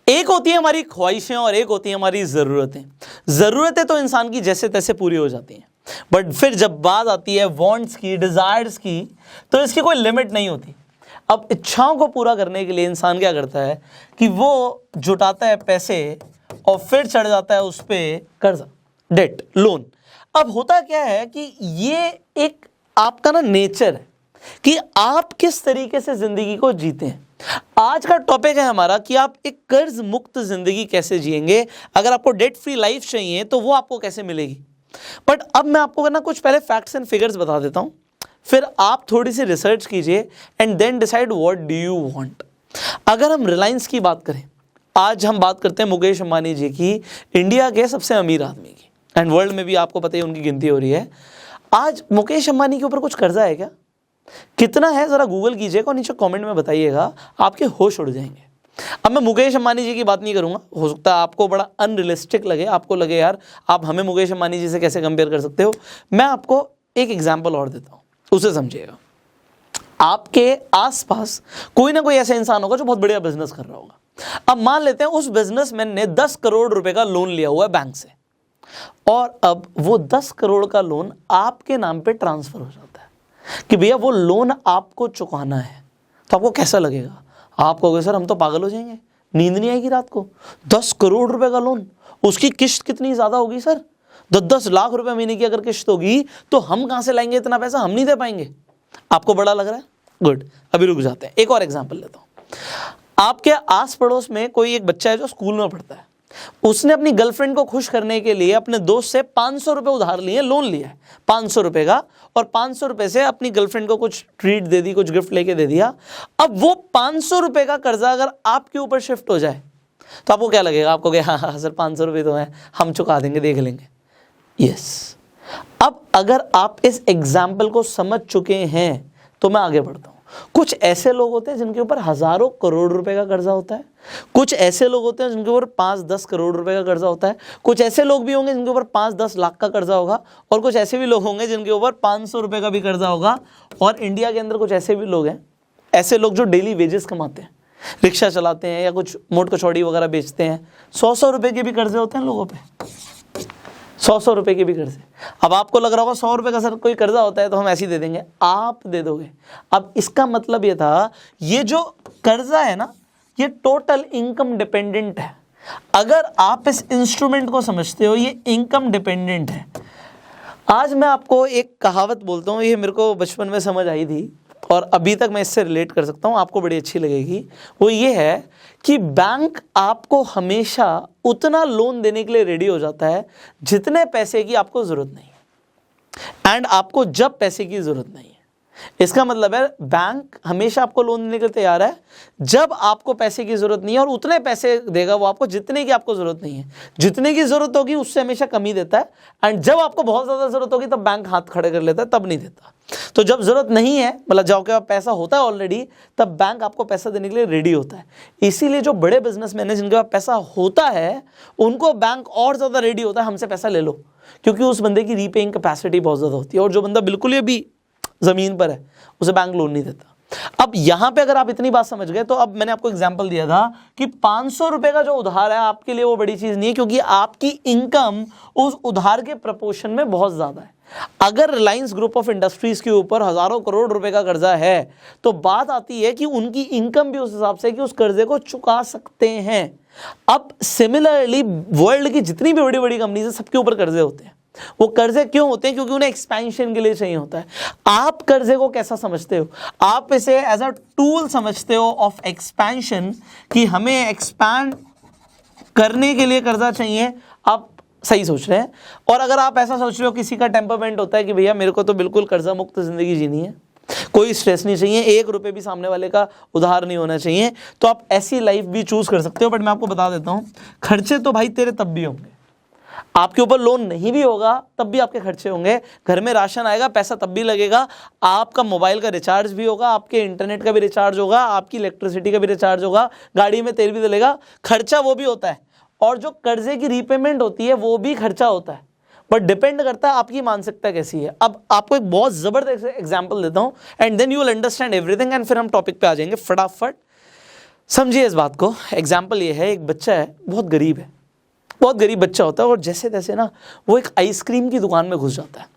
एक होती है हमारी ख्वाहिशें और एक होती है हमारी ज़रूरतें। ज़रूरतें तो इंसान की जैसे तैसे पूरी हो जाती हैं, बट फिर जब बात आती है वांट्स की, डिज़ायर्स की, तो इसकी कोई लिमिट नहीं होती। अब इच्छाओं को पूरा करने के लिए इंसान क्या करता है कि वो जुटाता है पैसे और फिर चढ़ जाता है उस पर कर्जा, डेट, लोन। अब होता क्या है कि ये एक आपका ना नेचर है कि आप किस तरीके से जिंदगी को जीते हैं। आज का टॉपिक है हमारा कि आप एक कर्ज मुक्त जिंदगी कैसे जिएंगे। अगर आपको डेट फ्री लाइफ चाहिए तो वो आपको कैसे मिलेगी। बट अब मैं आपको ना कुछ पहले फैक्ट्स एंड फिगर्स बता देता हूं, फिर आप थोड़ी सी रिसर्च कीजिए and then decide what do you want. अगर हम रिलायंस की बात करें, आज हम बात करते हैं मुकेश अंबानी जी की, इंडिया के सबसे अमीर आदमी की, एंड वर्ल्ड में भी आपको पता है उनकी गिनती हो रही है। आज मुकेश अंबानी के ऊपर कुछ कर्जा है क्या? कितना है जरा गूगल कीजिएगा और नीचे कमेंट में बताइएगा, आपके होश उड़ जाएंगे। अब मैं मुकेश अंबानी जी की बात नहीं करूंगा, हो सकता है आपको बड़ा अनरियलिस्टिक लगे, आपको लगे यार आप हमें मुकेश अंबानी जी से कैसे कंपेयर कर सकते हो। मैं आपको एक एग्जांपल और देता हूं, उसे समझिएगा। आपके आसपास कोई ना कोई ऐसा इंसान होगा जो बहुत बढ़िया बिजनेस कर रहा होगा। अब मान लेते हैं उस बिजनेसमैन ने 10 करोड़ रुपए का लोन लिया हुआ है बैंक से, और अब वो 10 करोड़ का लोन आपके नाम पे ट्रांसफर हो जाता है कि भैया वो लोन आपको चुकाना है। तो आपको कैसा लगेगा? आप कहोगे सर हम तो पागल हो जाएंगे, नींद नहीं आएगी रात को। 10 करोड़ रुपए का लोन, उसकी किश्त कितनी ज्यादा होगी सर? 10-10 लाख रुपए महीने की अगर किश्त होगी तो हम कहां से लाएंगे इतना पैसा? हम नहीं दे पाएंगे। आपको बड़ा लग रहा है? गुड, अभी रुक जाते हैं, एक और एग्जाम्पल लेता हूं। आपके आस पड़ोस में कोई एक बच्चा है जो स्कूल में पढ़ता है, उसने अपनी गर्लफ्रेंड को खुश करने के लिए अपने दोस्त से 500 रुपए उधार लिए, लोन लिया है 500 रुपए का, और 500 रुपए से अपनी गर्लफ्रेंड को कुछ ट्रीट दे दी, कुछ गिफ्ट लेके दे दिया। अब वो 500 रुपए का कर्जा अगर आपके ऊपर शिफ्ट हो जाए तो आपको क्या लगेगा? आपको क्या, हाँ सर 500 रुपये तो हैं, हम चुका देंगे, देख लेंगे। यस। अब अगर आप इस एग्जाम्पल को समझ चुके हैं तो मैं आगे बढ़ता हूं। कुछ ऐसे लोग होते हैं जिनके ऊपर हजारों करोड़ रुपए का कर्जा होता है, कुछ ऐसे लोग होते हैं जिनके ऊपर 5-10 करोड़ रुपए का कर्जा होता है, कुछ ऐसे लोग भी होंगे जिनके ऊपर 5-10 लाख का कर्जा होगा, और कुछ ऐसे भी लोग होंगे जिनके ऊपर 500 रुपए का भी कर्जा होगा। और इंडिया के अंदर कुछ ऐसे भी लोग हैं, ऐसे लोग जो डेली वेजेस कमाते हैं, रिक्शा चलाते हैं या कुछ मोट कचौड़ी वगैरह बेचते हैं, 100-100 रुपए के भी कर्जे होते हैं लोगों पे, 100-100 रुपए के भी कर्जे। अब आपको लग रहा होगा 100 रुपए का सर कोई कर्जा होता है तो हम ऐसे ही दे देंगे, आप दे दोगे। अब इसका मतलब ये था, ये जो कर्जा है ना, ये टोटल इनकम डिपेंडेंट है। अगर आप इस इंस्ट्रूमेंट को समझते हो, ये इनकम डिपेंडेंट है। आज मैं आपको एक कहावत बोलता हूँ, ये मेरे को बचपन में समझ आई थी और अभी तक मैं इससे रिलेट कर सकता हूँ, आपको बड़ी अच्छी लगेगी। वो ये है कि बैंक आपको हमेशा उतना लोन देने के लिए रेडी हो जाता है जितने पैसे की आपको जरूरत नहीं है, एंड आपको जब पैसे की जरूरत नहीं है। इसका मतलब है बैंक हमेशा आपको लोन देने के लिए तैयार है जब आपको पैसे की जरूरत नहीं है, और उतने पैसे देगा वो आपको जितने की आपको जरूरत नहीं है। जितने की जरूरत होगी उससे हमेशा कम ही देता है, एंड जब आपको बहुत ज्यादा जरूरत होगी तब बैंक हाथ खड़े कर लेता है, तब नहीं देता। तो जब जरूरत नहीं है, मतलब जब आपके पास पैसा होता है ऑलरेडी, तब बैंक आपको पैसा देने के लिए रेडी होता है। इसीलिए जो बड़े बिजनेसमैन हैं जिनके पास पैसा होता है, उनको बैंक और ज्यादा रेडी होता है, हमसे पैसा ले लो, क्योंकि उस बंदे की रीपेइंग कैपेसिटी बहुत ज्यादा होती है। और जो बंदा बिल्कुल ही भी जमीन पर है, उसे बैंक लोन नहीं देता। अब यहां पे अगर आप इतनी बात समझ गए, तो अब मैंने आपको एग्जांपल दिया था कि 500 रुपए का जो उधार है आपके लिए वो बड़ी चीज नहीं है, क्योंकि आपकी इनकम उस उधार के प्रपोर्शन में बहुत ज्यादा है। अगर रिलायंस ग्रुप ऑफ इंडस्ट्रीज के ऊपर हजारों करोड़ रुपए का कर्जा है, तो बात आती है कि उनकी इनकम भी उस हिसाब से कि उस कर्जे को चुका सकते हैं। अब सिमिलरली वर्ल्ड की जितनी भी बड़ी बड़ी कंपनीज है, सबके ऊपर कर्जे होते हैं। वो कर्जे क्यों होते हैं? क्योंकि उन्हें एक्सपेंशन के लिए चाहिए होता है। आप कर्जे को कैसा समझते हो? आप इसे एज अ टूल समझते हो ऑफ एक्सपेंशन, कि हमें एक्सपैंड करने के लिए कर्जा चाहिए। आप सही सोच रहे हैं। और अगर आप ऐसा सोच रहे हो, किसी का टेम्परमेंट होता है कि भैया मेरे को तो बिल्कुल कर्जा मुक्त जिंदगी जीनी है, कोई स्ट्रेस नहीं चाहिए, 1 रुपए भी सामने वाले का उधार नहीं होना चाहिए, तो आप ऐसी लाइफ भी चूज कर सकते हो। बट मैं आपको बता देता हूं, खर्चे तो भाई तेरे तब भी होंगे। आपके ऊपर लोन नहीं भी होगा तब भी आपके खर्चे होंगे। घर में राशन आएगा, पैसा तब भी लगेगा। आपका मोबाइल का रिचार्ज भी होगा, आपके इंटरनेट का भी रिचार्ज होगा, आपकी इलेक्ट्रिसिटी का भी रिचार्ज होगा, गाड़ी में तेल भी डलेगा। खर्चा वो भी होता है, और जो कर्जे की रीपेमेंट होती है वो भी खर्चा होता है। बट डिपेंड करता है आपकी मानसिकता कैसी है। अब आपको एक बहुत जबरदस्त एग्जांपल देता हूं, and then you will understand everything, and फिर हम टॉपिक पे आ जाएंगे फटाफट। समझिए इस बात को। एग्जाम्पल ये है, एक बच्चा है, बहुत गरीब है, बहुत गरीब बच्चा होता है, और जैसे तैसे ना वो एक आइसक्रीम की दुकान में घुस जाता है।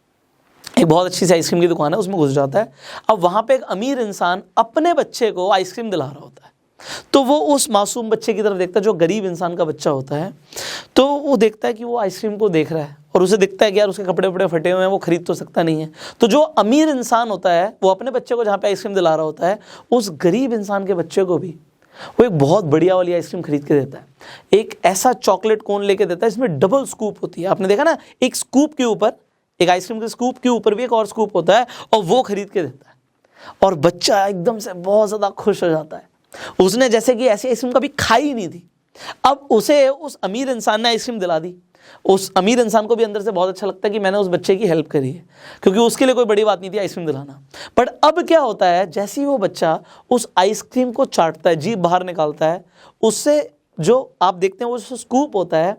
एक बहुत अच्छी सी आइसक्रीम की दुकान है, उसमें घुस जाता है। अब वहाँ पे एक अमीर इंसान अपने बच्चे को आइसक्रीम दिला रहा होता है, तो वो उस मासूम बच्चे की तरफ देखता है जो गरीब इंसान का बच्चा होता है। तो वो देखता है कि वो आइसक्रीम को देख रहा है, और उसे दिखता है कि यार उसके कपड़े वपड़े फटे हुए हैं, वो खरीद तो सकता नहीं है। तो जो अमीर इंसान होता है वो अपने बच्चे को जहाँ पे आइसक्रीम दिला रहा होता है, उस गरीब इंसान के बच्चे को भी वो एक बहुत बढ़िया वाली आइसक्रीम खरीद के देता है। एक ऐसा चॉकलेट कोन लेके देता है जिसमें डबल स्कूप होती है। आपने देखा ना, एक स्कूप के ऊपर, एक आइसक्रीम के स्कूप के ऊपर भी एक और स्कूप होता है, और वो खरीद के देता है। और बच्चा एकदम से बहुत ज़्यादा खुश हो जाता है। उसने जैसे कि ऐसी आइसक्रीम कभी खाई ही नहीं थी। अब उसे उस अमीर इंसान ने आइसक्रीम दिला दी। उस अमीर इंसान को भी अंदर से बहुत अच्छा लगता है कि मैंने उस बच्चे की हेल्प करी है, क्योंकि उसके लिए कोई बड़ी बात नहीं थी आइसक्रीम दिलाना। बट अब क्या होता है, जैसे ही वो बच्चा उस आइसक्रीम को चाटता है, जीभ बाहर निकालता है, उससे जो आप देखते हैं वो जो स्कूप होता है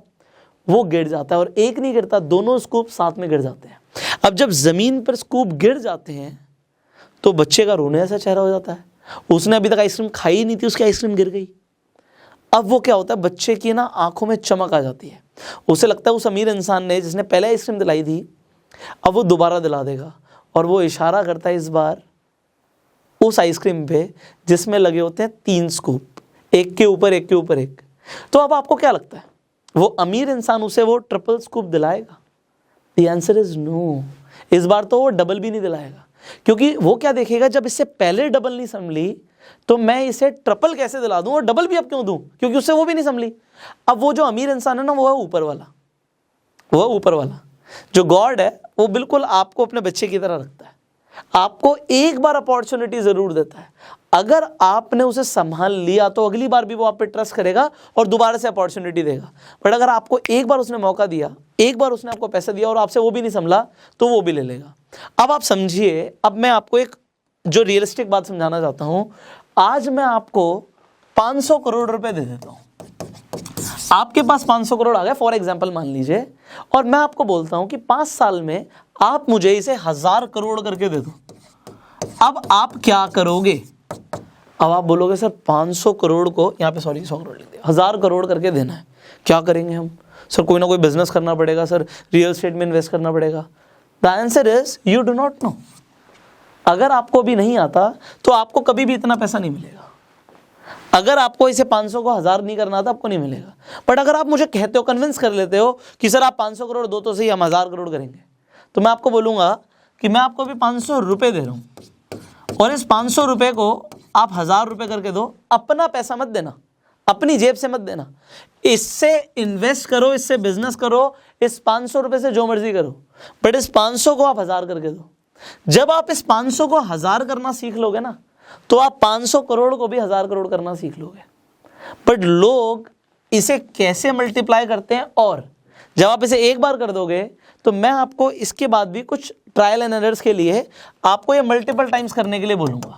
वो गिर जाता है। और एक नहीं गिरता, दोनों स्कूप साथ में गिर जाते हैं। अब जब ज़मीन पर स्कूप गिर जाते हैं तो बच्चे का रोने जैसा चेहरा हो जाता है। उसने अभी तक आइसक्रीम खाई नहीं थी, उसकी आइसक्रीम गिर गई। अब वो क्या होता है, बच्चे की ना आंखों में चमक आ जाती है। उसे लगता है उस अमीर इंसान ने जिसने पहले आइसक्रीम दिलाई थी, अब वो दोबारा दिला देगा। और वो इशारा करता है इस बार उस आइसक्रीम पे जिसमें लगे होते हैं 3 स्कूप, एक के ऊपर एक के ऊपर एक। तो अब आपको क्या लगता है, वो अमीर इंसान उसे वो ट्रिपल स्कूप दिलाएगा? The answer is no. इस बार तो वो डबल भी नहीं दिलाएगा, क्योंकि वो क्या देखेगा, जब इससे पहले डबल नहीं संभली तो मैं इसे ट्रिपल कैसे दिला दूं, और डबल भी अब क्यों दूं, क्योंकि उससे वो भी नहीं संभली। अब वो जो अमीर इंसान है ना, वो है ऊपर वाला। वो ऊपर वाला जो गॉड है, वो बिल्कुल आपको अपने बच्चे की तरह रखता है। आपको एक बार अपॉर्चुनिटी जरूर देता है। अगर आपने उसे संभाल लिया तो अगली बार भी वो आप पे ट्रस्ट करेगा और दोबारा से अपॉर्चुनिटी देगा। बट अगर आपको एक बार उसने मौका दिया, एक बार उसने आपको पैसा दिया और आपसे वो भी नहीं संभला, तो वो भी ले लेगा। अब आप समझिए, अब मैं आपको एक जो रियलिस्टिक बात समझाना चाहता हूं। आज मैं आपको 500 करोड़ रुपए दे देता हूं। आपके पास 500 करोड़ आ गए फॉर एग्जांपल मान लीजिए, और मैं आपको बोलता हूं कि 5 साल में आप मुझे इसे 1000 करोड़ करके दे दो। अब आप क्या करोगे? अब आप बोलोगे सर 500 करोड़ को यहाँ पे 100 करोड़ लिख दिया, 1000 करोड़ करके देना है, क्या करेंगे हम? सर कोई ना कोई बिजनेस करना पड़ेगा, सर रियल एस्टेट में इन्वेस्ट करना पड़ेगा। The answer is you do not know. अगर आपको भी नहीं आता तो आपको कभी भी इतना पैसा नहीं मिलेगा। अगर आपको इसे 500 को 1000 नहीं करना था, आपको नहीं मिलेगा। बट अगर आप मुझे कहते हो, कन्विंस कर लेते हो कि सर आप 500 करोड़ दो तो सही, हम 1000 करोड़ करेंगे, तो मैं आपको बोलूंगा कि मैं आपको अभी 500 रुपये दे रहा हूं, और इस 500 रुपये को आप 1000 रुपये करके दो। अपना पैसा मत देना, अपनी जेब से मत देना, इससे इन्वेस्ट करो, इससे बिजनेस करो, इस 500 रुपये से जो मर्जी करो, बट इस 500 को आप 1000 करके दो। जब आप इस 500 को 1000 करना सीख लोगे ना, तो आप 500 करोड़ को भी 1000 करोड़ करना सीख लोगे। बट लोग इसे कैसे मल्टीप्लाई करते हैं, और जब आप इसे एक बार कर दोगे तो मैं आपको इसके बाद भी कुछ ट्रायल एंड एरर्स के लिए आपको ये मल्टीपल टाइम्स करने के लिए बोलूंगा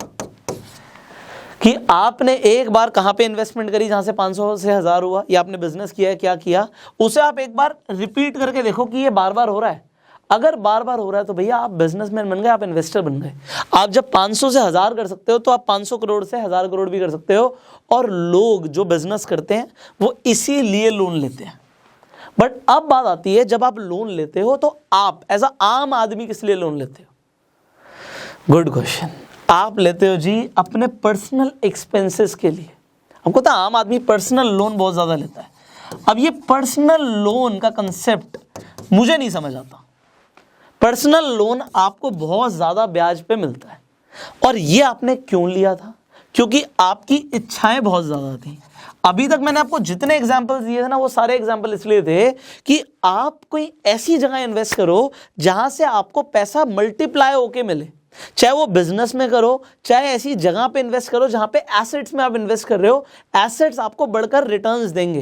कि आपने एक बार कहां पे इन्वेस्टमेंट करी जहां से 500 से 1000 हुआ, या आपने बिजनेस किया है, क्या किया, उसे आप एक बार रिपीट करके देखो कि ये बार बार हो रहा है। अगर बार बार हो रहा है तो भैया आप बिजनेसमैन बन गए, आप इन्वेस्टर बन गए। आप जब 500 से 1000 कर सकते हो तो आप 500 करोड़ से 1000 करोड़ भी कर सकते हो। और लोग जो बिजनेस करते हैं वो इसीलिए लोन लेते हैं। बट अब बात आती है, जब आप लोन लेते हो तो आप एज अ आम आदमी किस लिए लोन लेते हो? Good question. आप लेते हो जी अपने पर्सनल एक्सपेंसेस के लिए। आपको पता है आम आदमी पर्सनल लोन बहुत ज्यादा लेता है। अब ये पर्सनल लोन का कंसेप्ट मुझे नहीं समझ आता। पर्सनल लोन आपको बहुत ज़्यादा ब्याज पे मिलता है, और ये आपने क्यों लिया था? क्योंकि आपकी इच्छाएं बहुत ज़्यादा थी। अभी तक मैंने आपको जितने एग्जाम्पल्स दिए थे ना, वो सारे एग्जाम्पल इसलिए थे कि आप कोई ऐसी जगह इन्वेस्ट करो जहां से आपको पैसा मल्टीप्लाई होके मिले। चाहे वो बिजनेस में करो, चाहे ऐसी जगह पे इन्वेस्ट करो जहां पे एसेट्स में आप इन्वेस्ट कर रहे हो, एसेट्स आपको बढ़कर रिटर्न्स देंगे।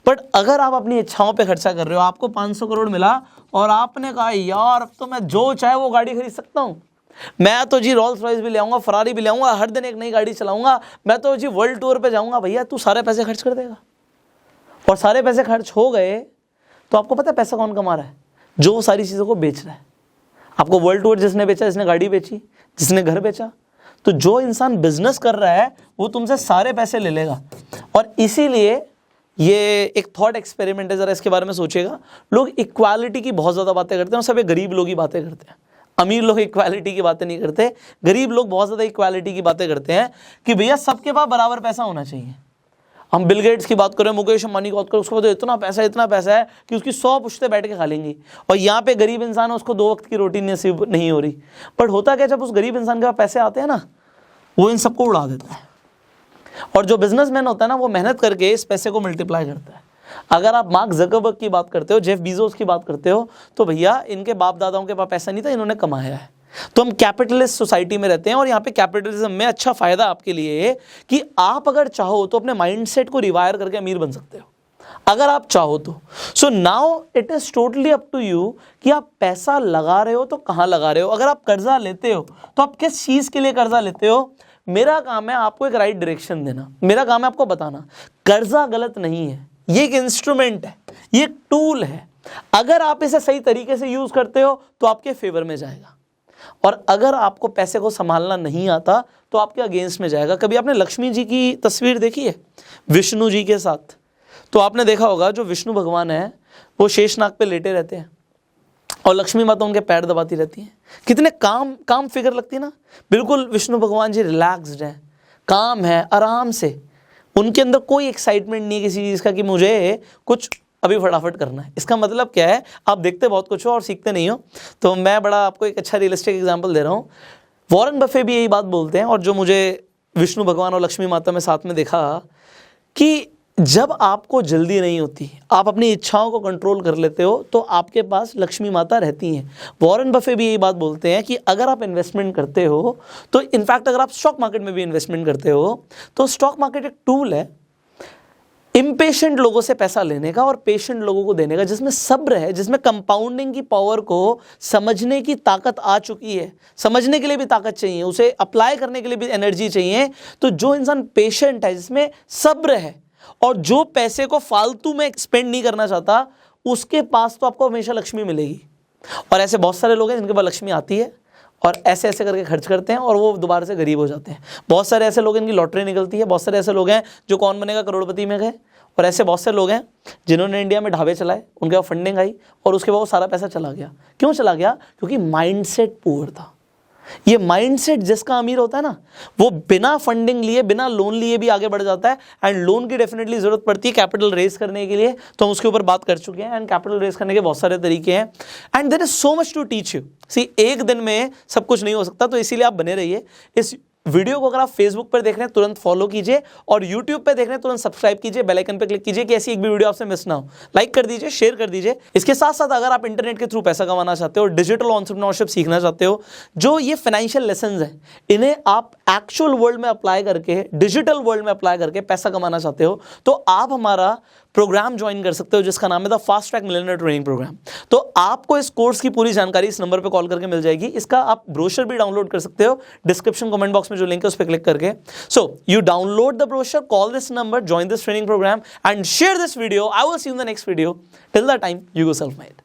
बट अगर आप अपनी इच्छाओं पे खर्चा कर रहे हो, आपको 500 करोड़ मिला और आपने कहा यार अब तो मैं जो चाहे वो गाड़ी खरीद सकता हूं, मैं तो जी रोल्स रॉयस भी ले आऊंगा, फरारी भी ले आऊंगा, हर दिन एक नई गाड़ी चलाऊंगा, मैं तो जी वर्ल्ड टूर पे जाऊंगा। भैया तू सारे पैसे खर्च कर देगा, और सारे पैसे खर्च हो गए तो आपको पता है पैसा कौन कमा रहा है? जो सारी चीज़ों को बेच रहा है। आपको वर्ल्ड टूर जिसने बेचा, जिसने गाड़ी बेची, जिसने घर बेचा, तो जो इंसान बिजनेस कर रहा है वो तुमसे सारे पैसे ले लेगा। और इसीलिए ये एक थॉट एक्सपेरिमेंट है, जरा इसके बारे में सोचिएगा। लोग इक्वालिटी की बहुत ज़्यादा बातें करते हैं और सब ये गरीब लोग ही बातें करते हैं। अमीर लोग इक्वालिटी की बातें नहीं करते, गरीब लोग बहुत ज़्यादा इक्वालिटी की बातें करते हैं कि भैया सबके पास बराबर पैसा होना चाहिए। हम बिल गेट्स की बात करें, मुकेश अंबानी की बात करें, उसको तो इतना पैसा है कि उसकी 100 पुश्ते बैठ के खा लेंगी, और यहाँ पे गरीब इंसान है उसको 2 वक्त की रोटी नसीब नहीं हो रही। बट होता क्या, जब उस गरीब इंसान के पास पैसे आते हैं ना, वो इन सबको उड़ा देता है। और जो बिजनेसमैन होता है ना, वो मेहनत करके इस पैसे को मल्टीप्लाई करता है। अगर आप मार्क ज़करबर्ग की बात करते हो, जेफ बीजोस की बात करते हो, तो भैया इनके बाप दादाओं के पास पैसा नहीं था, इन्होंने कमाया है। तो हम कैपिटलिस्ट सोसाइटी में रहते हैं, और यहाँ पे कैपिटलिज्म में अच्छा फायदा आपके लिए है कि आप अगर चाहो तो अपने माइंडसेट को रिवायर करके अमीर बन सकते हो, अगर आप चाहो तो। So now it is totally up to you कि आप पैसा लगा रहे हो तो कहाँ लगा रहे हो। अगर आप कर्जा लेते हो तो आप किस चीज के लिए कर्जा लेते हो। मेरा काम है आपको एक राइट डायरेक्शन देना, मेरा काम है आपको बताना कर्जा गलत नहीं है, ये एक इंस्ट्रूमेंट है, ये एक टूल है। अगर आप इसे सही तरीके से यूज करते हो तो आपके फेवर में जाएगा, और अगर आपको पैसे को संभालना नहीं आता तो आपके अगेंस्ट में जाएगा। कभी आपने लक्ष्मी जी की तस्वीर देखी है विष्णु जी के साथ? तो आपने देखा होगा जो विष्णु भगवान है वो शेषनाग पे लेटे रहते हैं और लक्ष्मी माता उनके पैर दबाती रहती हैं। कितने काम फिगर लगती है ना। बिल्कुल विष्णु भगवान जी रिलैक्स्ड हैं, काम है, आराम से। उनके अंदर कोई एक्साइटमेंट नहीं है किसी चीज़ का कि मुझे कुछ अभी फटाफट करना है। इसका मतलब क्या है, आप देखते बहुत कुछ हो और सीखते नहीं हो। तो मैं बड़ा आपको एक अच्छा रियलिस्टिक एग्जांपल दे रहा हूँ। वॉरेन बफे भी यही बात बोलते हैं, और जो मुझे विष्णु भगवान और लक्ष्मी माता में साथ में देखा कि जब आपको जल्दी नहीं होती, आप अपनी इच्छाओं को कंट्रोल कर लेते हो, तो आपके पास लक्ष्मी माता रहती हैं। वॉरेन बफे भी यही बात बोलते हैं कि अगर आप इन्वेस्टमेंट करते हो, तो इनफैक्ट अगर आप स्टॉक मार्केट में भी इन्वेस्टमेंट करते हो, तो स्टॉक मार्केट एक टूल है इम्पेशेंट लोगों से पैसा लेने का और पेशेंट लोगों को देने का, जिसमें सब्र है, जिसमें कंपाउंडिंग की पावर को समझने की ताकत आ चुकी है। समझने के लिए भी ताकत चाहिए, उसे अप्लाई करने के लिए भी एनर्जी चाहिए। तो जो इंसान पेशेंट है, जिसमें सब्र है, और जो पैसे को फालतू में एक्सपेंड नहीं करना चाहता, उसके पास तो आपको हमेशा लक्ष्मी मिलेगी। और ऐसे बहुत सारे लोग हैं जिनके पास लक्ष्मी आती है और ऐसे ऐसे करके खर्च करते हैं और वो दोबारा से गरीब हो जाते हैं। बहुत सारे ऐसे लोग हैं इनकी लॉटरी निकलती है। बहुत सारे ऐसे लोग हैं जो कौन बनेगा करोड़पति में गए, और ऐसे बहुत से लोग हैं जिन्होंने इंडिया में ढाबे चलाए, उनके पास फंडिंग आई और उसके बाद वो सारा पैसा चला गया। क्यों चला गया? क्योंकि माइंडसेट पुअर था। ये माइंडसेट जिसका अमीर होता है ना, वो बिना फंडिंग लिए, बिना लोन लिए भी आगे बढ़ जाता है। एंड लोन की डेफिनेटली जरूरत पड़ती है कैपिटल रेज करने के लिए, तो हम उसके ऊपर बात कर चुके हैं। एंड कैपिटल रेज करने के बहुत सारे तरीके हैं, and there is so much to teach you. See, एक दिन में सब कुछ नहीं हो सकता, तो इसीलिए आप बने रहिए। इस वीडियो को अगर आप फेसबुक पर देख रहे हैं तुरंत फॉलो कीजिए, और यूट्यूब पे देख रहे हैं तुरंत सब्सक्राइब कीजिए, बेल आइकन पे क्लिक कीजिए कि ऐसी एक भी वीडियो आपसे मिस ना हो। लाइक कर दीजिए, शेयर कर दीजिए। इसके साथ साथ अगर आप इंटरनेट के थ्रू पैसा कमाना चाहते हो, डिजिटल एंटरप्रेन्योरशिप सीखना चाहते हो, जो ये फाइनेंशियल लेसन्स हैं, इन्हें आप एक्चुअल वर्ल्ड में अप्लाई करके, डिजिटल वर्ल्ड में अप्लाई करके पैसा कमाना चाहते हो, तो आप हमारा प्रोग्राम ज्वाइन कर सकते हो जिसका नाम है the fast track millionaire training program. तो आपको इस कोर्स की पूरी जानकारी इस नंबर पे कॉल करके मिल जाएगी। इसका आप ब्रोशर भी डाउनलोड कर सकते हो, डिस्क्रिप्शन कमेंट बॉक्स में जो लिंक है उस पर क्लिक करके। So you download the brochure, call this number, join this training program and share this video. I will see you in the next video. Till the time, you go self made.